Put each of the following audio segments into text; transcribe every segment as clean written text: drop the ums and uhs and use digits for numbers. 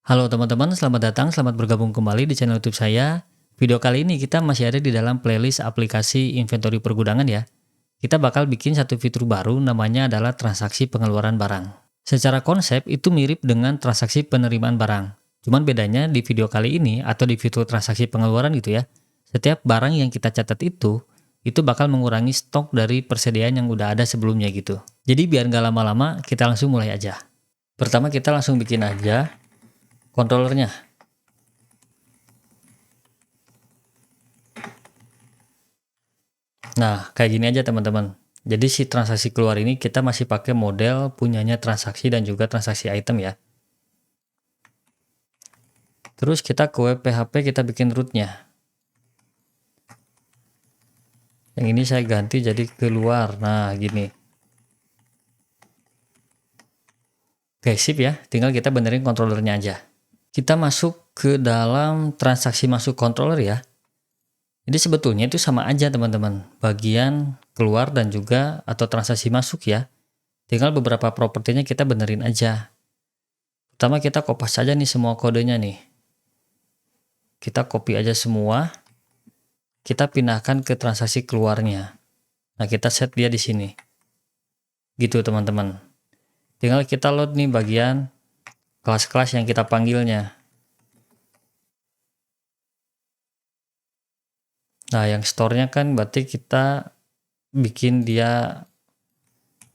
Halo teman-teman, selamat datang, selamat bergabung kembali di channel YouTube saya. Video kali ini kita masih ada di dalam playlist aplikasi inventory pergudangan ya. Kita bakal bikin satu fitur baru namanya adalah transaksi pengeluaran barang. Secara konsep itu mirip dengan transaksi penerimaan barang. Cuman bedanya di video kali ini atau di fitur transaksi pengeluaran gitu ya. Setiap barang yang kita catat itu bakal mengurangi stok dari persediaan yang udah ada sebelumnya gitu. Jadi biar nggak lama-lama, kita langsung mulai aja. Pertama kita langsung bikin aja controllernya. Nah, kayak gini aja teman-teman. Jadi si transaksi keluar ini kita masih pakai model punyanya transaksi dan juga transaksi item ya. Terus kita ke web PHP kita bikin rootnya. Yang ini saya ganti jadi keluar. Nah, gini. Oke, sip ya. Tinggal kita benerin controllernya aja. Kita masuk ke dalam transaksi masuk controller ya. Jadi sebetulnya itu sama aja teman-teman. Bagian keluar dan juga atau transaksi masuk ya. Tinggal beberapa propertinya kita benerin aja. Pertama kita kopas saja nih semua kodenya nih. Kita copy aja semua. Kita pindahkan ke transaksi keluarnya. Nah, kita set dia di sini. Gitu teman-teman. Tinggal kita load nih bagian kelas-kelas yang kita panggilnya. Nah, yang store-nya kan berarti kita bikin dia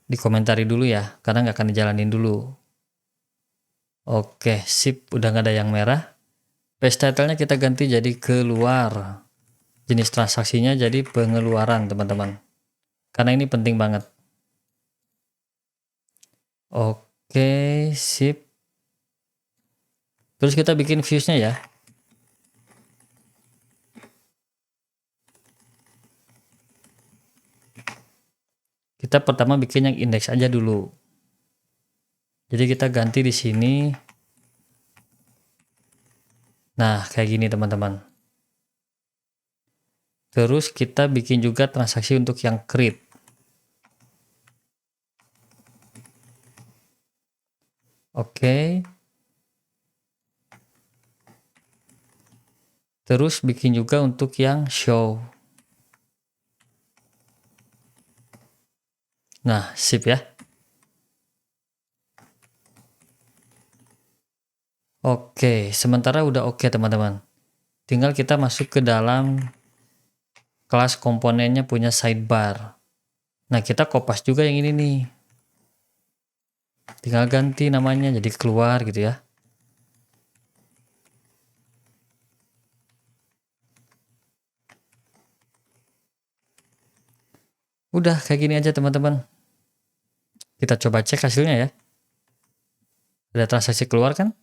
dikomentari dulu ya, karena nggak akan dijalanin dulu. Oke, sip, udah nggak ada yang merah. Page title-nya kita ganti jadi keluar. Jenis transaksinya jadi pengeluaran teman-teman. Karena ini penting banget. Oke, sip. Terus kita bikin views-nya ya. Kita pertama bikin yang indeks aja dulu. Jadi kita ganti di sini. Nah, kayak gini teman-teman. Terus kita bikin juga transaksi untuk yang create. Oke. Terus bikin juga untuk yang show. Nah, sip ya. Oke, sementara udah oke teman-teman. Tinggal kita masuk ke dalam kelas komponennya punya sidebar. Nah, kita kopas juga yang ini nih. Tinggal ganti namanya jadi keluar gitu ya. Udah kayak gini aja teman-teman. Kita coba cek hasilnya ya. Ada transaksi keluar kan?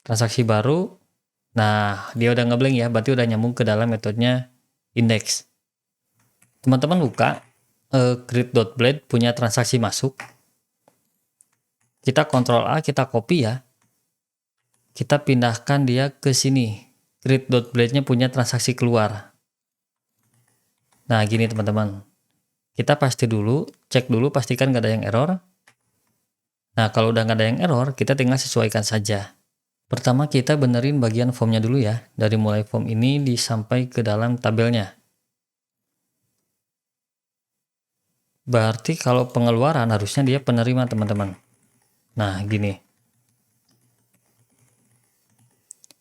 Transaksi baru. Nah, dia udah ngeblank ya, berarti udah nyambung ke dalam metodenya index. Teman-teman buka create.blade punya transaksi masuk. Kita Ctrl A, kita copy ya. Kita pindahkan dia ke sini. Create.blade-nya punya transaksi keluar. Nah, gini teman-teman. Kita pasti dulu, cek dulu pastikan nggak ada yang error. Nah, kalau udah nggak ada yang error, kita tinggal sesuaikan saja. Pertama kita benerin bagian formnya dulu ya. Dari mulai form ini sampai ke dalam tabelnya. Berarti kalau pengeluaran harusnya dia penerima teman-teman. Nah, gini.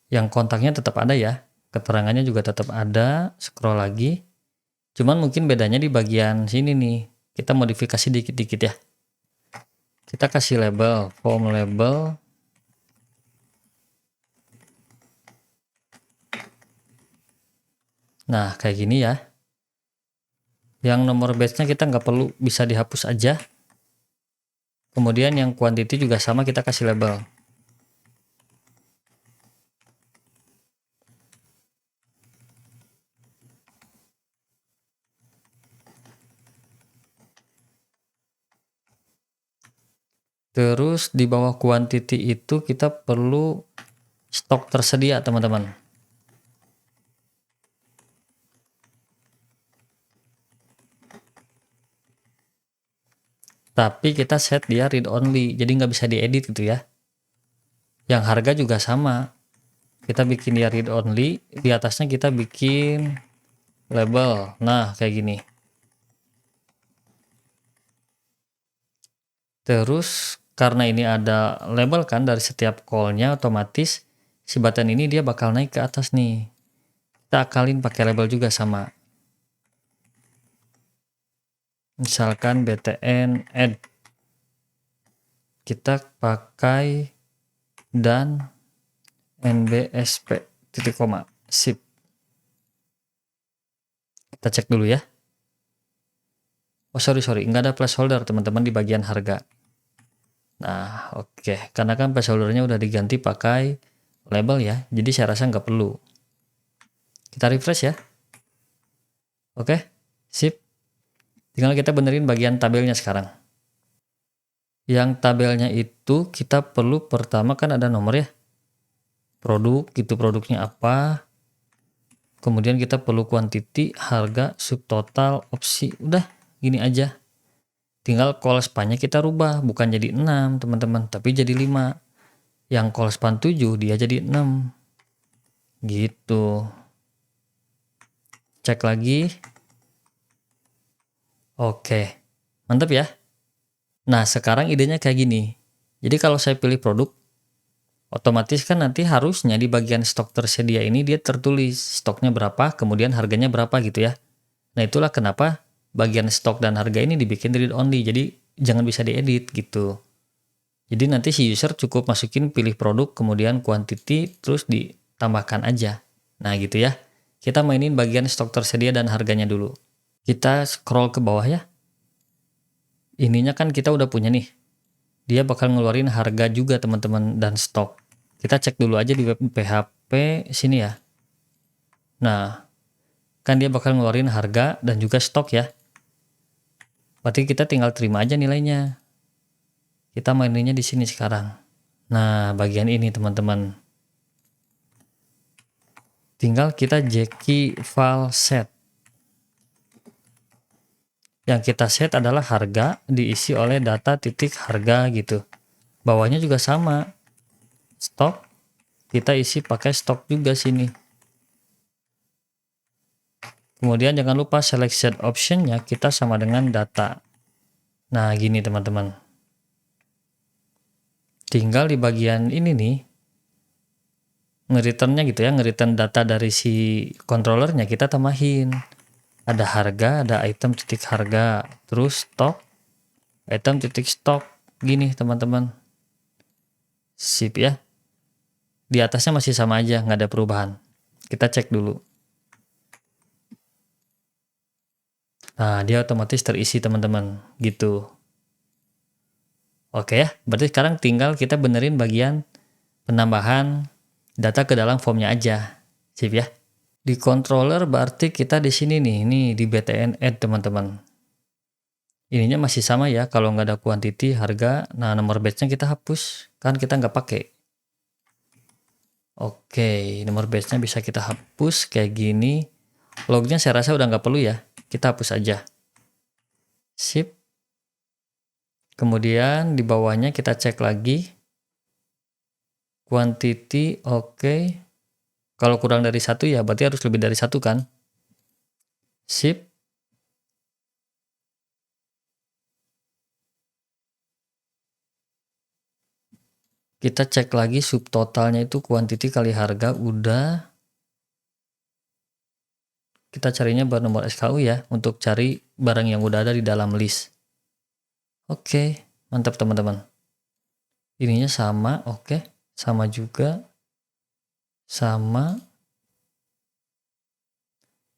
Yang kontaknya tetap ada ya. Keterangannya juga tetap ada. Scroll lagi. Cuman mungkin bedanya di bagian sini nih. Kita modifikasi dikit-dikit ya. Kita kasih label, form label. Nah, kayak gini ya. Yang nomor batch-nya kita nggak perlu, bisa dihapus aja. Kemudian yang quantity juga sama, kita kasih label. Terus di bawah quantity itu kita perlu stok tersedia teman-teman. Tapi kita set dia read only, jadi nggak bisa diedit gitu ya. Yang harga juga sama. Kita bikin dia read only, di atasnya kita bikin label. Nah, kayak gini. Terus karena ini ada label kan dari setiap call-nya, otomatis si button ini dia bakal naik ke atas nih. Kita akalin pakai label juga sama. Misalkan btn add. Kita pakai dan nbsp titik koma. Sip. Kita cek dulu ya. Oh sorry, nggak ada placeholder teman-teman di bagian harga. Nah oke, karena kan placeholdernya udah diganti pakai label ya, jadi saya rasa nggak perlu. Kita refresh ya. Oke, sip. Tinggal kita benerin bagian tabelnya sekarang. Yang tabelnya itu kita perlu pertama kan ada nomor ya. Produk, gitu produknya apa. Kemudian kita perlu quantity, harga, subtotal, opsi. Udah, gini aja. Tinggal call span-nya kita rubah, bukan jadi 6 teman-teman, tapi jadi 5. Yang call span 7 dia jadi 6. Gitu. Cek lagi. Oke. Mantap ya. Nah, sekarang idenya kayak gini. Jadi kalau saya pilih produk, otomatis kan nanti harusnya di bagian stok tersedia ini dia tertulis stoknya berapa, kemudian harganya berapa gitu ya. Nah, itulah kenapa bagian stok dan harga ini dibikin read only. Jadi jangan bisa diedit gitu. Jadi nanti si user cukup masukin pilih produk, kemudian quantity, terus ditambahkan aja. Nah gitu ya. Kita mainin bagian stok tersedia dan harganya dulu. Kita scroll ke bawah ya. Ininya kan kita udah punya nih. Dia bakal ngeluarin harga juga teman-teman dan stok. Kita cek dulu aja di web PHP sini ya. Nah, kan dia bakal ngeluarin harga dan juga stok ya. Berarti kita tinggal terima aja nilainya. Kita maininnya di sini sekarang. Nah, bagian ini teman-teman. Tinggal kita jeki file set. Yang kita set adalah harga diisi oleh data titik harga gitu. Bawahnya juga sama. Stok kita isi pakai stok juga sini. Kemudian jangan lupa selection optionnya kita sama dengan data. Nah gini teman-teman. Tinggal di bagian ini nih, nge-returnnya gitu ya, nge-return data dari si controllernya kita tambahin. Ada harga, ada item titik harga, terus stok, item titik stok, gini teman-teman. Sip ya. Di atasnya masih sama aja, nggak ada perubahan. Kita cek dulu. Nah, dia otomatis terisi teman-teman, gitu. Oke ya, berarti sekarang tinggal kita benerin bagian penambahan data ke dalam formnya aja. Sip ya. Di controller berarti kita di sini nih, ini di btn add teman-teman. Ininya masih sama ya, kalau nggak ada quantity, harga, nah nomor batch-nya kita hapus, kan kita nggak pakai. Oke, nomor batch-nya bisa kita hapus kayak gini. Lognya saya rasa udah nggak perlu ya, kita hapus aja. Sip. Kemudian di bawahnya kita cek lagi. Quantity, oke. Kalau kurang dari 1 ya berarti harus lebih dari 1 kan. Sip. Kita cek lagi subtotalnya itu quantity kali harga udah. Kita carinya bernomor SKU ya untuk cari barang yang udah ada di dalam list. Oke, mantap teman-teman. Ininya sama, oke. Sama juga. Sama.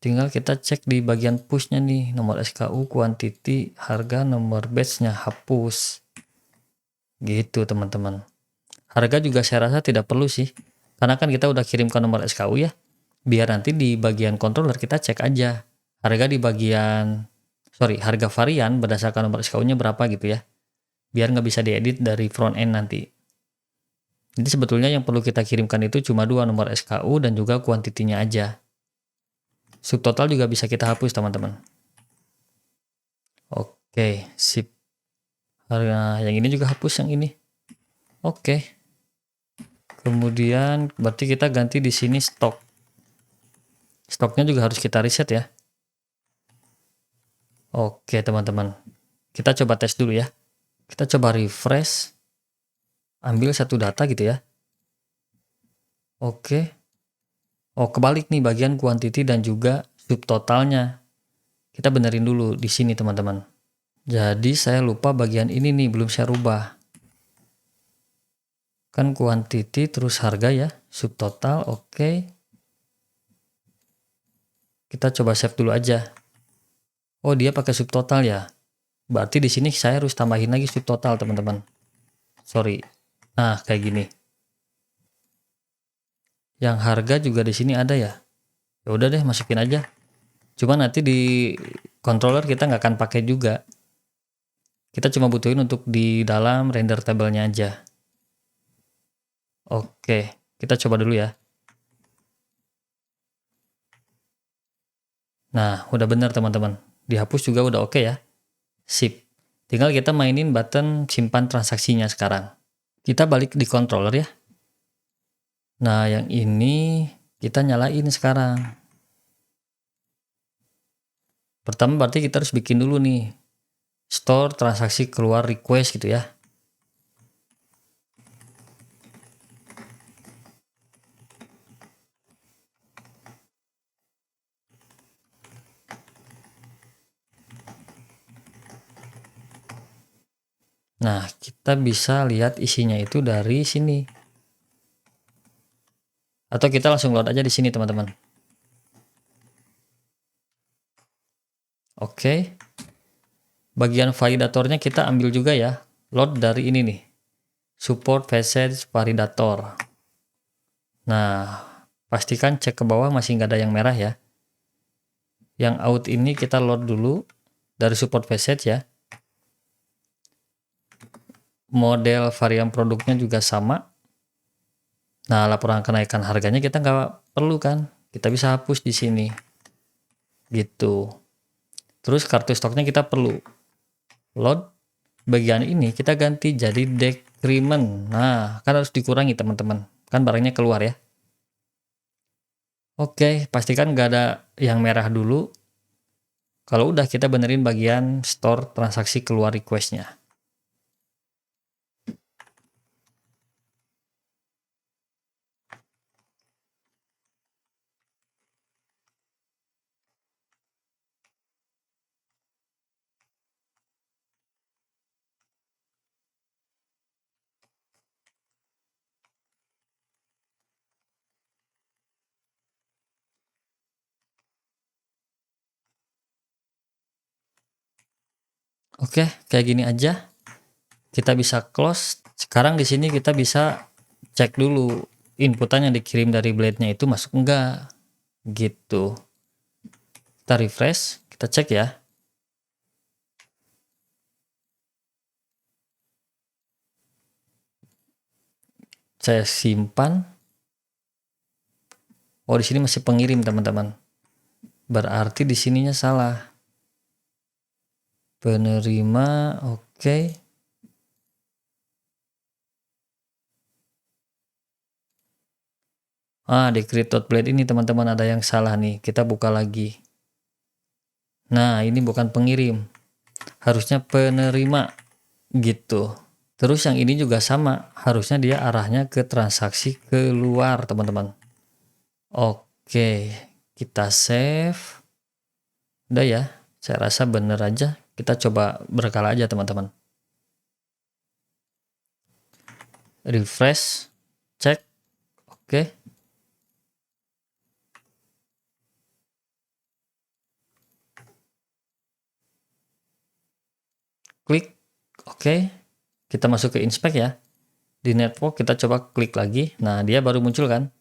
Tinggal kita cek di bagian pushnya nih, nomor SKU, quantity, harga, nomor batch-nya hapus. Gitu teman-teman. Harga juga saya rasa tidak perlu sih. Karena kan kita udah kirimkan nomor SKU ya. Biar nanti di bagian controller kita cek aja. Harga di bagian, harga varian berdasarkan nomor SKU-nya berapa gitu ya. Biar nggak bisa diedit dari front end nanti. Jadi sebetulnya yang perlu kita kirimkan itu cuma 2 nomor SKU dan juga kuantitinya aja. Subtotal juga bisa kita hapus teman-teman. Oke, sip. Harga yang ini juga hapus yang ini. Oke. Kemudian berarti kita ganti di sini stok. Stoknya juga harus kita reset ya. Oke teman-teman, kita coba tes dulu ya. Kita coba refresh, ambil satu data gitu ya. Oke. Oh, kebalik nih bagian quantity dan juga subtotalnya. Kita benerin dulu di sini teman-teman. Jadi saya lupa bagian ini nih, belum saya rubah. Kan quantity terus harga ya, subtotal, oke. Kita coba save dulu aja. Oh, dia pakai subtotal ya. Berarti di sini saya harus tambahin lagi subtotal, teman-teman. Sorry. Nah, kayak gini. Yang harga juga di sini ada ya. Ya udah deh, masukin aja. Cuma nanti di controller kita nggak akan pakai juga. Kita cuma butuhin untuk di dalam render tabelnya aja. Oke, kita coba dulu ya. Nah, udah bener teman-teman. Dihapus juga udah oke ya. Sip. Tinggal kita mainin button simpan transaksinya sekarang. Kita balik di controller ya. Nah, yang ini kita nyalain sekarang. Pertama berarti kita harus bikin dulu nih. Store transaksi keluar request gitu ya. Nah, kita bisa lihat isinya itu dari sini. Atau kita langsung load aja di sini, teman-teman. Oke. Bagian validatornya kita ambil juga ya. Load dari ini nih. Support passage validator. Nah, pastikan cek ke bawah masih nggak ada yang merah ya. Yang out ini kita load dulu dari support passage ya. Model varian produknya juga sama. Nah, laporan kenaikan harganya kita nggak perlu kan. Kita bisa hapus di sini. Gitu. Terus kartu stoknya kita perlu. Load. Bagian ini kita ganti jadi decrement. Nah, kan harus dikurangi teman-teman. Kan barangnya keluar ya. Oke, pastikan nggak ada yang merah dulu. Kalau udah kita benerin bagian store transaksi keluar requestnya. Oke, kayak gini aja. Kita bisa close. Sekarang di sini kita bisa cek dulu inputan yang dikirim dari blade-nya itu masuk enggak. Gitu. Kita refresh, kita cek ya. Saya simpan. Oh, di sini masih pengirim, teman-teman. Berarti di sininya salah. Penerima, oke. Di create.blade ini teman-teman ada yang salah nih. Kita buka lagi. Nah, ini bukan pengirim. Harusnya penerima. Gitu. Terus yang ini juga sama. Harusnya dia arahnya ke transaksi keluar, teman-teman. Oke. Kita save. Udah ya. Saya rasa bener aja. Kita coba berkala aja, teman-teman. Refresh. Cek. Oke. Klik. Oke. Kita masuk ke inspect ya. Di network kita coba klik lagi. Nah, dia baru muncul kan.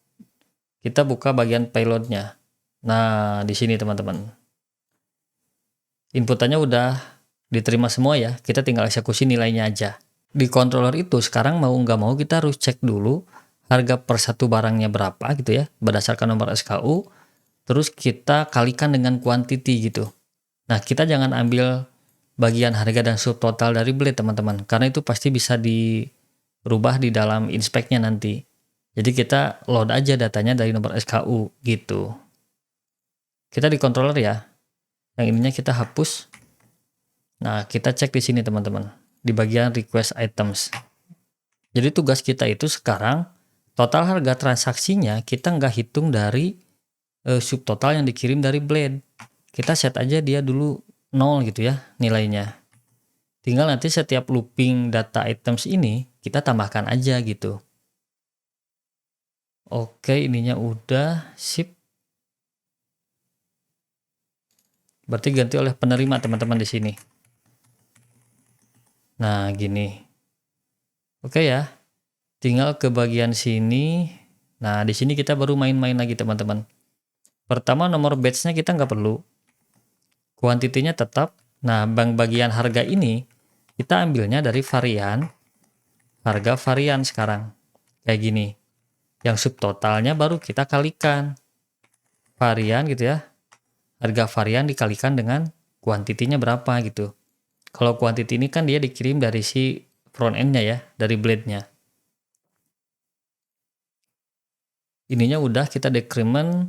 Kita buka bagian payloadnya. Nah, di sini teman-teman. Inputannya udah diterima semua ya. Kita tinggal eksekusi nilainya aja. Di controller itu sekarang mau nggak mau kita harus cek dulu harga per satu barangnya berapa gitu ya. Berdasarkan nomor SKU. Terus kita kalikan dengan quantity gitu. Nah, kita jangan ambil bagian harga dan subtotal dari blade teman-teman. Karena itu pasti bisa dirubah di dalam inspect-nya nanti. Jadi kita load aja datanya dari nomor SKU gitu. Kita di controller ya. Yang ininya kita hapus. Nah, kita cek di sini teman-teman. Di bagian request items. Jadi tugas kita itu sekarang total harga transaksinya kita nggak hitung dari subtotal yang dikirim dari Blade. Kita set aja dia dulu 0 gitu ya nilainya. Tinggal nanti setiap looping data items ini kita tambahkan aja gitu. Oke, ininya udah, sip. Berarti ganti oleh penerima teman-teman di sini. Nah, gini. Oke ya. Tinggal ke bagian sini. Nah, di sini kita baru main-main lagi teman-teman. Pertama nomor batch-nya kita nggak perlu. Kuantitinya tetap. Nah, bagian harga ini kita ambilnya dari varian harga varian sekarang. Kayak gini. Yang subtotalnya baru kita kalikan. Varian gitu ya. Harga varian dikalikan dengan kuantitinya berapa gitu. Kalau quantity ini kan dia dikirim dari si front end-nya ya, dari blade-nya. Ininya udah kita decrement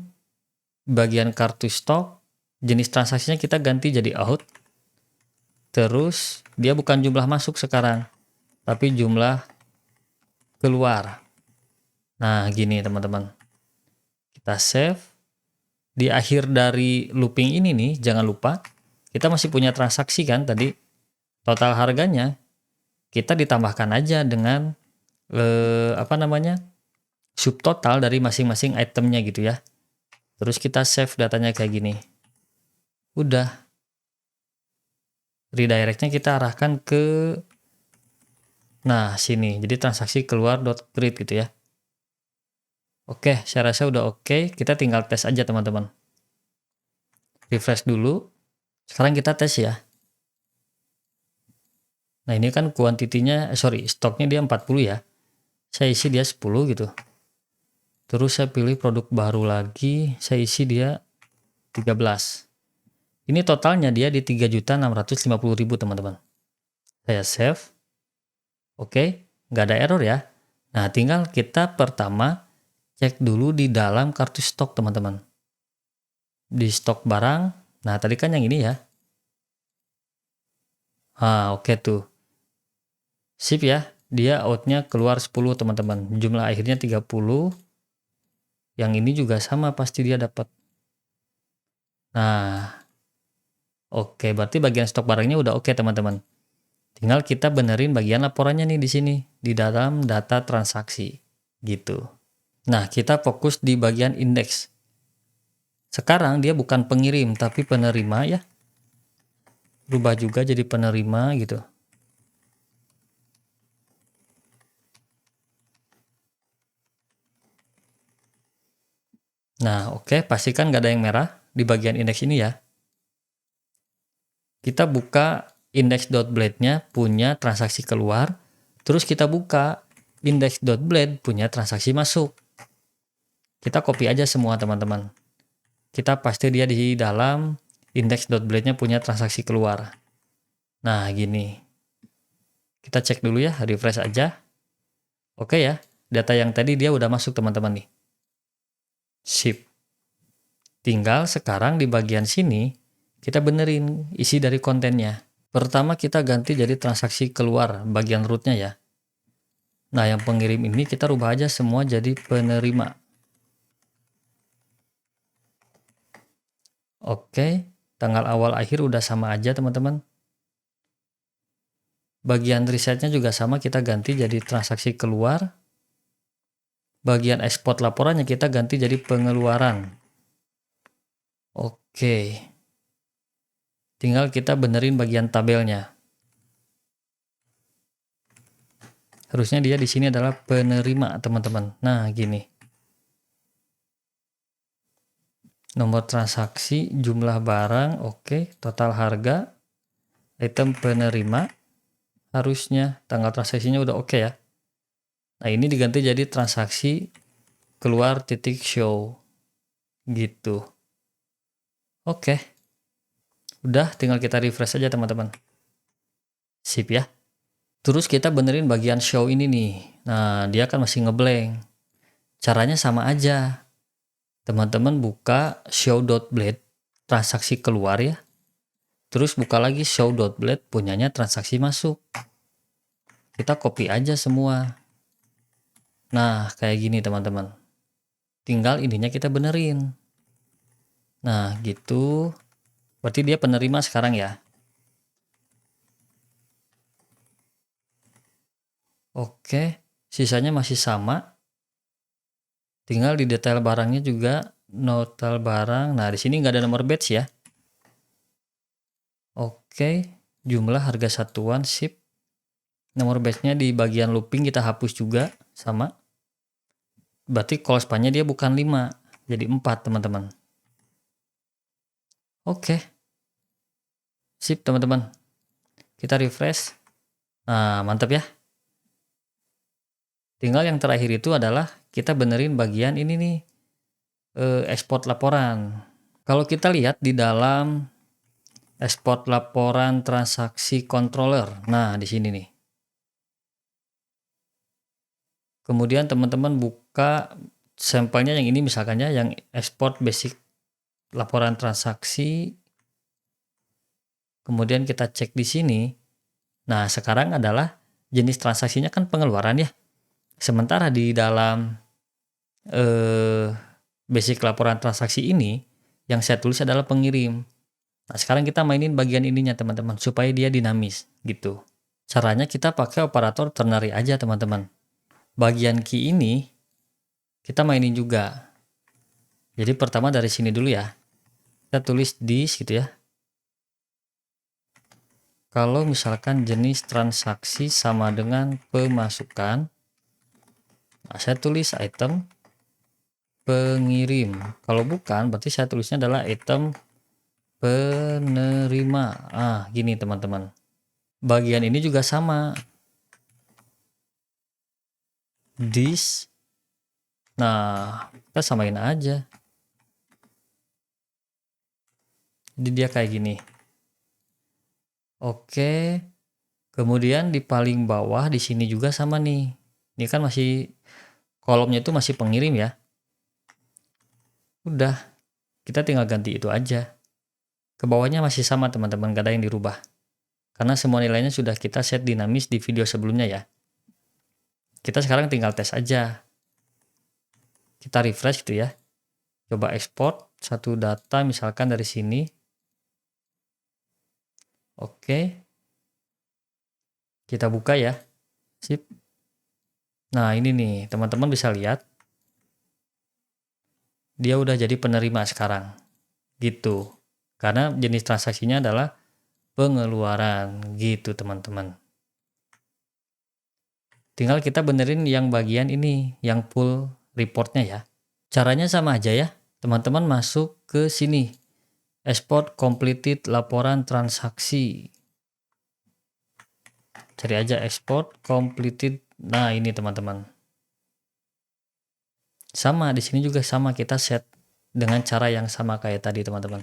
bagian kartu stok, jenis transaksinya kita ganti jadi out. Terus dia bukan jumlah masuk sekarang, tapi jumlah keluar. Nah, gini teman-teman. Kita save. Di akhir dari looping ini nih, jangan lupa kita masih punya transaksi kan tadi. Total harganya kita ditambahkan aja dengan subtotal dari masing-masing itemnya gitu ya. Terus kita save datanya kayak gini. Udah. Redirectnya kita arahkan ke sini. Jadi transaksi keluar.create gitu ya. Oke, saya rasa udah oke. Kita tinggal tes aja teman-teman. Refresh dulu. Sekarang kita tes ya. Nah, ini kan kuantitinya, stoknya dia 40 ya. Saya isi dia 10 gitu. Terus saya pilih produk baru lagi, saya isi dia 13. Ini totalnya dia di 3.650.000 teman-teman. Saya save. Oke, nggak ada error ya. Nah, tinggal kita pertama cek dulu di dalam kartu stok teman-teman. Di stok barang, nah tadi kan yang ini ya. Oke tuh. Sip ya, dia outnya keluar 10 teman-teman. Jumlah akhirnya 30. Yang ini juga sama pasti dia dapat. Nah, oke, berarti bagian stok barangnya udah oke teman-teman. Tinggal kita benerin bagian laporannya nih di sini, di dalam data transaksi, gitu. Nah, kita fokus di bagian indeks. Sekarang dia bukan pengirim, tapi penerima ya. Berubah juga jadi penerima gitu. Nah, oke, pastikan nggak ada yang merah di bagian indeks ini ya. Kita buka index.blade-nya punya transaksi keluar, terus kita buka index.blade punya transaksi masuk. Kita copy aja semua teman-teman. Kita paste dia di dalam index.blade-nya punya transaksi keluar. Nah, gini. Kita cek dulu ya, refresh aja. Oke ya, data yang tadi dia udah masuk teman-teman nih. Sip. Tinggal sekarang di bagian sini, kita benerin isi dari kontennya. Pertama kita ganti jadi transaksi keluar bagian rootnya ya. Nah, yang pengirim ini kita rubah aja semua jadi penerima. Oke, tanggal awal akhir udah sama aja teman-teman. Bagian risetnya juga sama, kita ganti jadi transaksi keluar. Bagian ekspor laporannya kita ganti jadi pengeluaran. Oke. Tinggal kita benerin bagian tabelnya. Harusnya dia di sini adalah penerima, teman-teman. Nah, gini. Nomor transaksi, jumlah barang, oke, total harga, item penerima, harusnya tanggal transaksinya udah oke ya. Nah, ini diganti jadi transaksi keluar titik show gitu. Oke. Udah, tinggal kita refresh aja teman-teman. Sip ya. Terus kita benerin bagian show ini nih. Nah, dia kan masih ngeblank. Caranya sama aja. Teman-teman buka show.blade transaksi keluar ya. Terus buka lagi show.blade punyanya transaksi masuk. Kita copy aja semua. Nah, kayak gini teman-teman. Tinggal ininya kita benerin. Nah, gitu. Berarti dia penerima sekarang ya. Oke, sisanya masih sama. Tinggal di detail barangnya juga notal barang. Nah, di sini nggak ada nomor batch ya. Oke, jumlah harga satuan sip. Nomor batch-nya di bagian looping kita hapus juga sama. Berarti call span-nya dia bukan 5, jadi 4 teman-teman. Oke. Sip teman-teman. Kita refresh. Nah, mantap ya. Tinggal yang terakhir itu adalah kita benerin bagian ini nih. Export laporan. Kalau kita lihat di dalam export laporan transaksi controller. Nah, di sini nih. Kemudian teman-teman buka sampelnya yang ini misalkan ya, yang export basic laporan transaksi. Kemudian kita cek di sini. Nah, sekarang adalah jenis transaksinya kan pengeluaran ya. Sementara di dalam basic laporan transaksi ini yang saya tulis adalah pengirim. Nah, sekarang kita mainin bagian ininya teman-teman supaya dia dinamis gitu. Caranya kita pakai operator ternary aja teman-teman. Bagian key ini kita mainin juga. Jadi pertama dari sini dulu ya. Kita tulis this gitu ya. Kalau misalkan jenis transaksi sama dengan pemasukan, nah saya tulis item pengirim. Kalau bukan, berarti saya tulisnya adalah item penerima. Ah, gini teman-teman. Bagian ini juga sama. This. Nah, kita samain aja. Jadi dia kayak gini. Oke. Kemudian di paling bawah di sini juga sama nih. Ini kan masih kolomnya itu masih pengirim ya. Udah, kita tinggal ganti itu aja. Ke bawahnya masih sama teman-teman, gak ada yang dirubah. Karena semua nilainya sudah kita set dinamis di video sebelumnya ya. Kita sekarang tinggal tes aja. Kita refresh gitu ya. Coba export satu data misalkan dari sini. Oke. Kita buka ya. Sip. Nah, ini nih, teman-teman bisa lihat. Dia udah jadi penerima sekarang. Gitu. Karena jenis transaksinya adalah pengeluaran gitu, teman-teman. Tinggal kita benerin yang bagian ini, yang full reportnya ya. Caranya sama aja ya. Teman-teman masuk ke sini. Export completed laporan transaksi. Cari aja export completed. Nah, ini teman-teman. Sama di sini juga sama, kita set dengan cara yang sama kayak tadi teman-teman.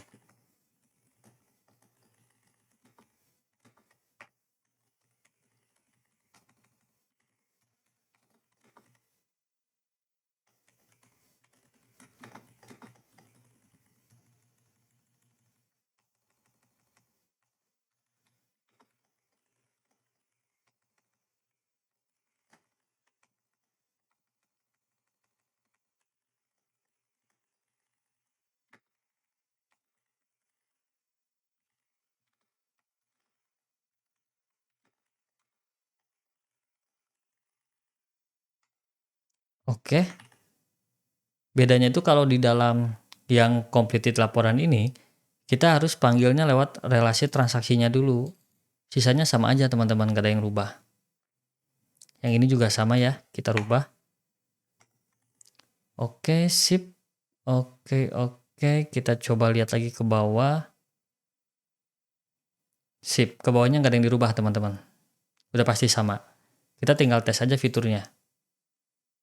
Oke. Bedanya itu kalau di dalam yang completed laporan ini, kita harus panggilnya lewat relasi transaksinya dulu. Sisanya sama aja teman-teman, gak ada yang rubah. Yang ini juga sama ya, kita rubah. Oke, sip. Oke, kita coba lihat lagi ke bawah. Sip, ke bawahnya gak ada yang dirubah teman-teman. Udah pasti sama. Kita tinggal tes aja fiturnya.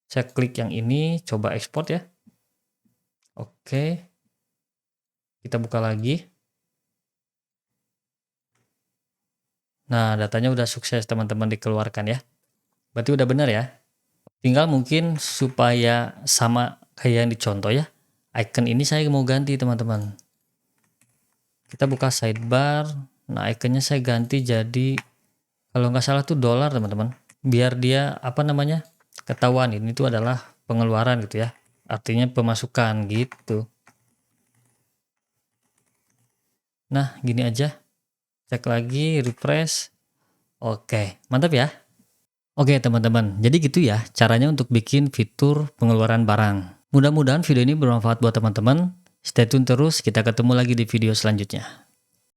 Saya klik yang ini, coba ekspor ya. Oke. Kita buka lagi. Nah, datanya udah sukses teman-teman dikeluarkan ya. Berarti udah benar ya. Tinggal mungkin supaya sama kayak yang dicontoh ya, icon ini saya mau ganti teman-teman. Kita buka sidebar, nah iconnya saya ganti jadi kalau nggak salah tuh dolar teman-teman, biar dia ketahuan ini tuh adalah pengeluaran gitu ya, artinya pemasukan gitu. Nah gini aja, cek lagi, refresh. Oke, mantap ya. Oke teman-teman, jadi gitu ya caranya untuk bikin fitur pengeluaran barang. Mudah-mudahan video ini bermanfaat buat teman-teman. Stay tune terus, kita ketemu lagi di video selanjutnya.